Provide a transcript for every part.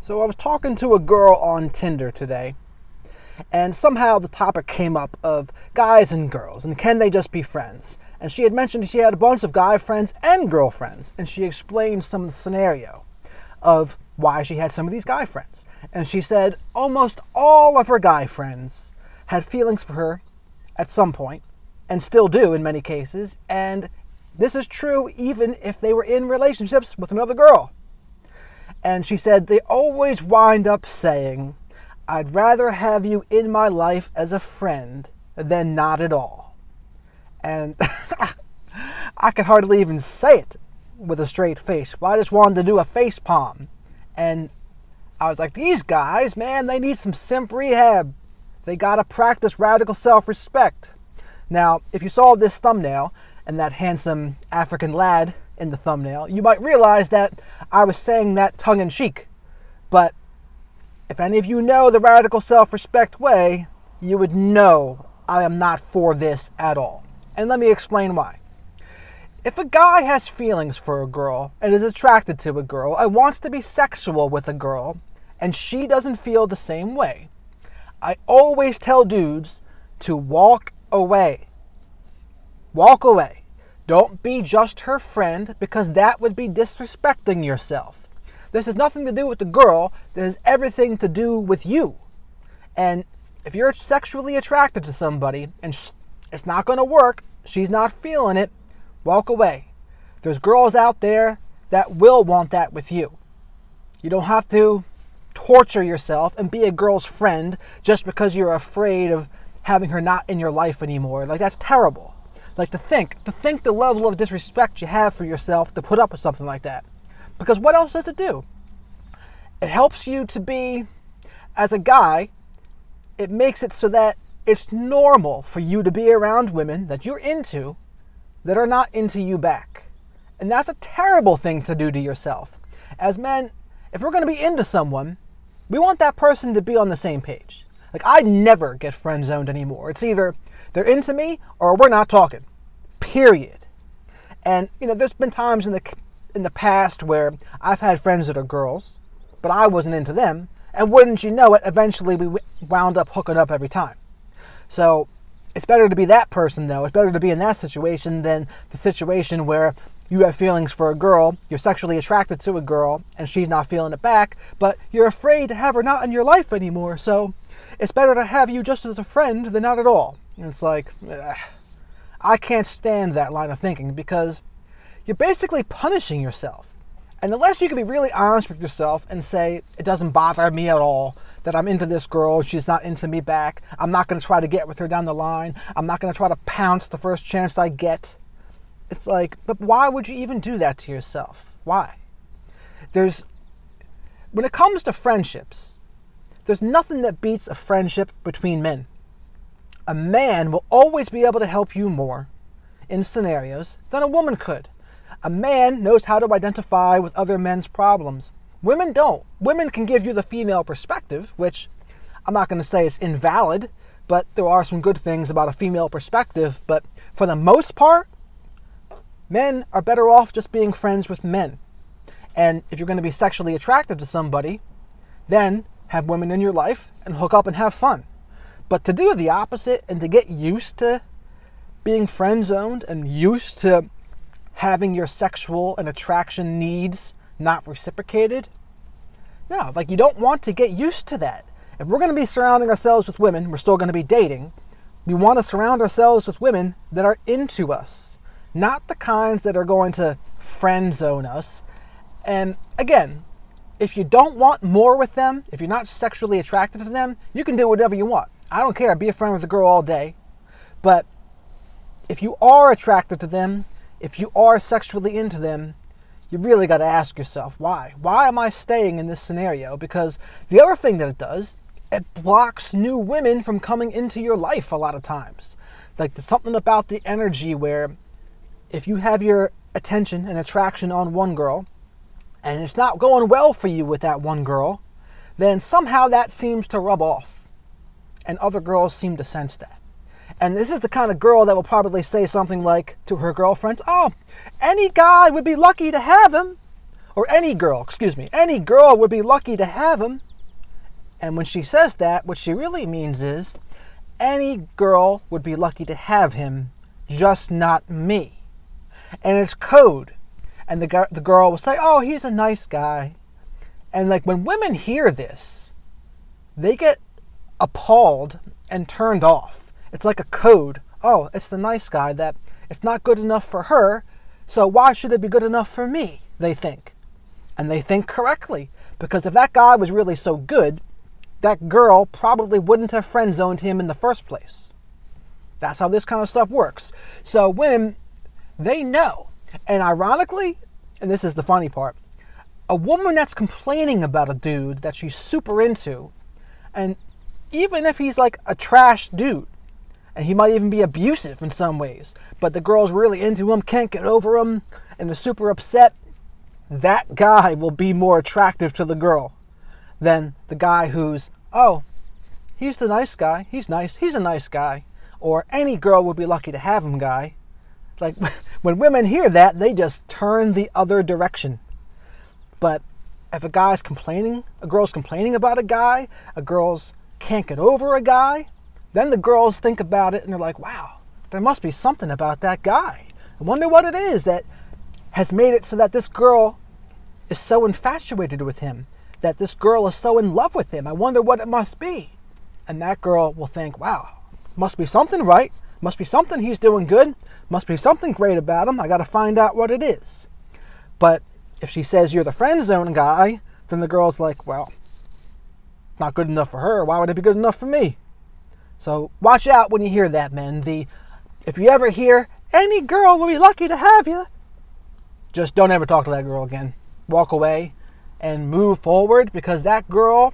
So I was talking to a girl on Tinder today, and somehow the topic came up of guys and girls, and can they just be friends? And she had mentioned she had a bunch of guy friends and girlfriends, and she explained some of the scenario of why she had some of these guy friends. And she said almost all of her guy friends had feelings for her at some point, and still do in many cases, and this is true even if they were in relationships with another girl. And she said they always wind up saying, "I'd rather have you in my life as a friend than not at all." And I could hardly even say it with a straight face. Well, I just wanted to do a face palm. And I was like, these guys, man, they need some simp rehab. They gotta practice radical self-respect. Now, if you saw this thumbnail and that handsome African lad in the thumbnail, you might realize that I was saying that tongue-in-cheek. But if any of you know the radical self-respect way, you would know I am not for this at all. And let me explain why. If a guy has feelings for a girl and is attracted to a girl and wants to be sexual with a girl and she doesn't feel the same way, I always tell dudes to walk away. Walk away. Don't be just her friend, because that would be disrespecting yourself. This has nothing to do with the girl. This has everything to do with you. And if you're sexually attracted to somebody and it's not going to work, she's not feeling it, walk away. There's girls out there that will want that with you. You don't have to torture yourself and be a girl's friend just because you're afraid of having her not in your life anymore. Like, that's terrible. Like, to think the level of disrespect you have for yourself to put up with something like that. Because what else does it do? It helps you to be, as a guy, it makes it so that it's normal for you to be around women that you're into that are not into you back. And that's a terrible thing to do to yourself. As men, if we're going to be into someone, we want that person to be on the same page. Like, I never get friend-zoned anymore. It's either they're into me or we're not talking. Period. And, there's been times in the past where I've had friends that are girls, but I wasn't into them. And wouldn't you know it, eventually we wound up hooking up every time. So it's better to be that person, though. It's better to be in that situation than the situation where you have feelings for a girl, you're sexually attracted to a girl, and she's not feeling it back, but you're afraid to have her not in your life anymore. So it's better to have you just as a friend than not at all. And it's like, I can't stand that line of thinking, because you're basically punishing yourself. And unless you can be really honest with yourself and say, it doesn't bother me at all that I'm into this girl, she's not into me back, I'm not going to try to get with her down the line, I'm not going to try to pounce the first chance I get. It's like, but why would you even do that to yourself? Why? When it comes to friendships, there's nothing that beats a friendship between men. A man will always be able to help you more in scenarios than a woman could. A man knows how to identify with other men's problems. Women don't. Women can give you the female perspective, which I'm not going to say it's invalid, but there are some good things about a female perspective. But for the most part, men are better off just being friends with men. And if you're going to be sexually attracted to somebody, then have women in your life and hook up and have fun. But to do the opposite and to get used to being friend-zoned and used to having your sexual and attraction needs not reciprocated, no, like, you don't want to get used to that. If we're going to be surrounding ourselves with women, we're still going to be dating, we want to surround ourselves with women that are into us, not the kinds that are going to friend-zone us. And again, if you don't want more with them, if you're not sexually attracted to them, you can do whatever you want. I don't care, be a friend with a girl all day. But if you are attracted to them, if you are sexually into them, you really got to ask yourself, why? Why am I staying in this scenario? Because the other thing that it does, it blocks new women from coming into your life a lot of times. Like, there's something about the energy where if you have your attention and attraction on one girl, and it's not going well for you with that one girl, then somehow that seems to rub off. And other girls seem to sense that. And this is the kind of girl that will probably say something like to her girlfriends, "Oh, any guy would be lucky to have him." or any girl would be lucky to have him. And when she says that, what she really means is, any girl would be lucky to have him, just not me. And it's code. And the girl will say, oh, he's a nice guy. And like when women hear this, they get appalled and turned off. It's like a code. Oh, it's the nice guy that it's not good enough for her, so why should it be good enough for me, they think. And they think correctly, because if that guy was really so good, that girl probably wouldn't have friend-zoned him in the first place. That's how this kind of stuff works. So women, they know. And ironically, and this is the funny part, a woman that's complaining about a dude that she's super into, and even if he's like a trash dude, and he might even be abusive in some ways, but the girl's really into him, can't get over him, and is super upset, that guy will be more attractive to the girl than the guy who's, oh, he's the nice guy, he's nice, he's a nice guy, or any girl would be lucky to have him guy. Like, when women hear that, they just turn the other direction. But if a girl's complaining about a guy, a girl's can't get over a guy, then the girls think about it and they're like, wow, there must be something about that guy. I wonder what it is that has made it so that this girl is so infatuated with him, that this girl is so in love with him. I wonder what it must be. And that girl will think, wow, must be something right. Must be something he's doing good. Must be something great about him. I got to find out what it is. But if she says you're the friend zone guy, then the girl's like, well, not good enough for her. Why would it be good enough for me? So watch out when you hear that, men. If you ever hear any girl will be lucky to have you, just don't ever talk to that girl again. Walk away and move forward, because that girl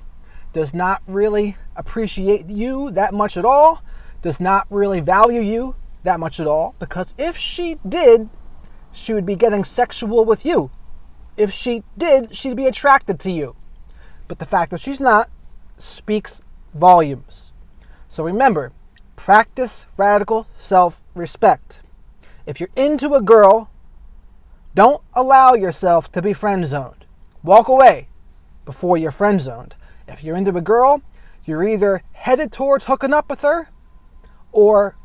does not really appreciate you that much at all, does not really value you that much at all, because if she did, she would be getting sexual with you. If she did, she'd be attracted to you. But the fact that she's not speaks volumes. So remember, practice radical self-respect. If you're into a girl, don't allow yourself to be friend-zoned. Walk away before you're friend-zoned. If you're into a girl, you're either headed towards hooking up with her or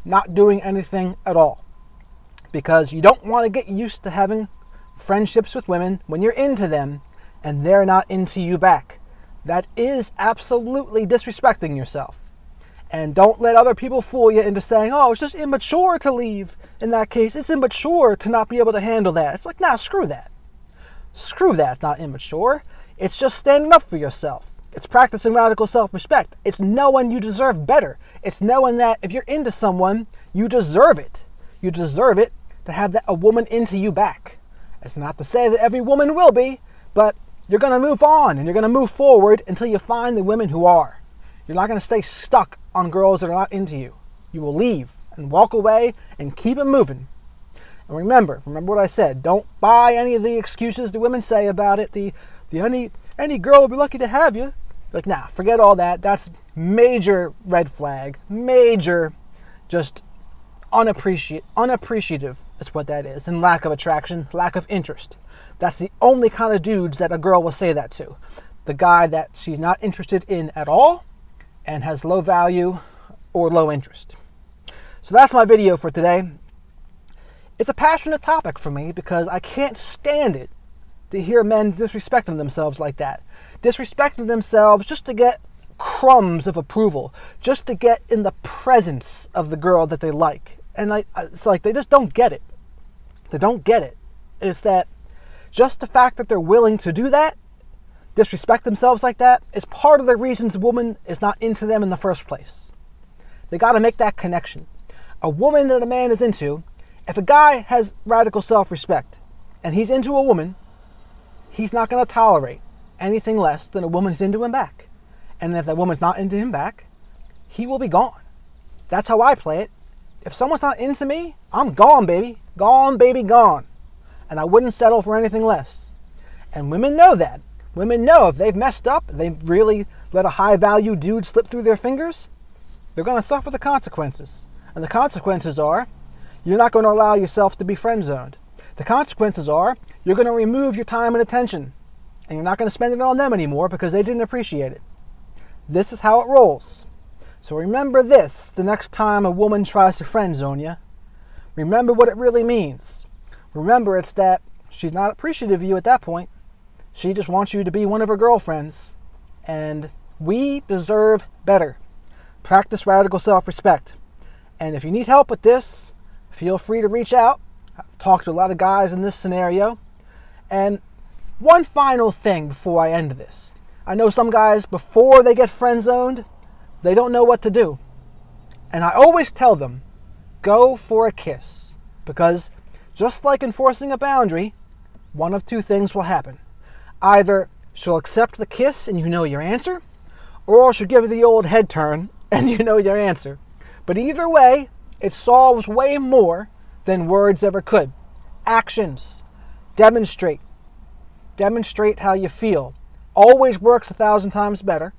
not doing anything at all. Because you don't want to get used to having friendships with women when you're into them and they're not into you back. That is absolutely disrespecting yourself. And don't let other people fool you into saying, oh, it's just immature to leave. In that case, it's immature to not be able to handle that. It's like, nah, screw that. Screw that. It's not immature. It's just standing up for yourself. It's practicing radical self-respect. It's knowing you deserve better. It's knowing that if you're into someone, you deserve it. You deserve it to have a woman into you back. It's not to say that every woman will be, but you're going to move on and you're going to move forward until you find the women who are. You're not going to stay stuck on girls that are not into you. You will leave and walk away and keep it moving. And remember what I said. Don't buy any of the excuses the women say about it. Any girl will be lucky to have you. Like, nah, forget all that. That's major red flag. Major, just unappreciative is what that is. And lack of attraction, lack of interest. That's the only kind of dudes that a girl will say that to. The guy that she's not interested in at all and has low value or low interest. So that's my video for today. It's a passionate topic for me because I can't stand it to hear men disrespecting themselves like that. Disrespecting themselves just to get crumbs of approval, just to get in the presence of the girl that they like. And it's like they just don't get it. They don't get it. It's that just the fact that they're willing to do that, disrespect themselves like that, is part of the reasons a woman is not into them in the first place. They got to make that connection. A woman that a man is into, if a guy has radical self-respect and he's into a woman, he's not going to tolerate anything less than a woman who's into him back. And if that woman's not into him back, he will be gone. That's how I play it. If someone's not into me, I'm gone, baby. Gone, baby, gone. And I wouldn't settle for anything less. And women know that. Women know if they've messed up, they really let a high-value dude slip through their fingers, they're going to suffer the consequences. And the consequences are, you're not going to allow yourself to be friend-zoned. The consequences are, You're going to remove your time and attention, and you're not going to spend it on them anymore because they didn't appreciate it. This is how it rolls. So remember this the next time a woman tries to friend zone you. Remember what it really means. Remember it's that she's not appreciative of you at that point. She just wants you to be one of her girlfriends. And we deserve better. Practice radical self-respect. And if you need help with this, feel free to reach out. I've talked to a lot of guys in this scenario. And one final thing before I end this. I know some guys, before they get friend zoned, they don't know what to do. And I always tell them, go for a kiss. Because just like enforcing a boundary, one of two things will happen. Either she'll accept the kiss and you know your answer, or she'll give you the old head turn and you know your answer. But either way, it solves way more than words ever could. Actions. Demonstrate. Demonstrate how you feel. Always works 1,000 times better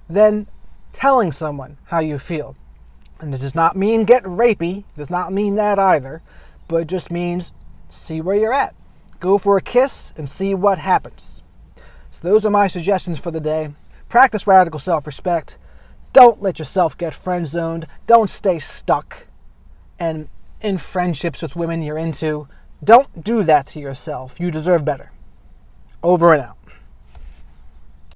than telling someone how you feel. And it does not mean get rapey. It does not mean that either. But it just means see where you're at. Go for a kiss and see what happens. So those are my suggestions for the day. Practice radical self-respect. Don't let yourself get friend-zoned. Don't stay stuck and in friendships with women you're into. Don't do that to yourself. You deserve better. Over and out.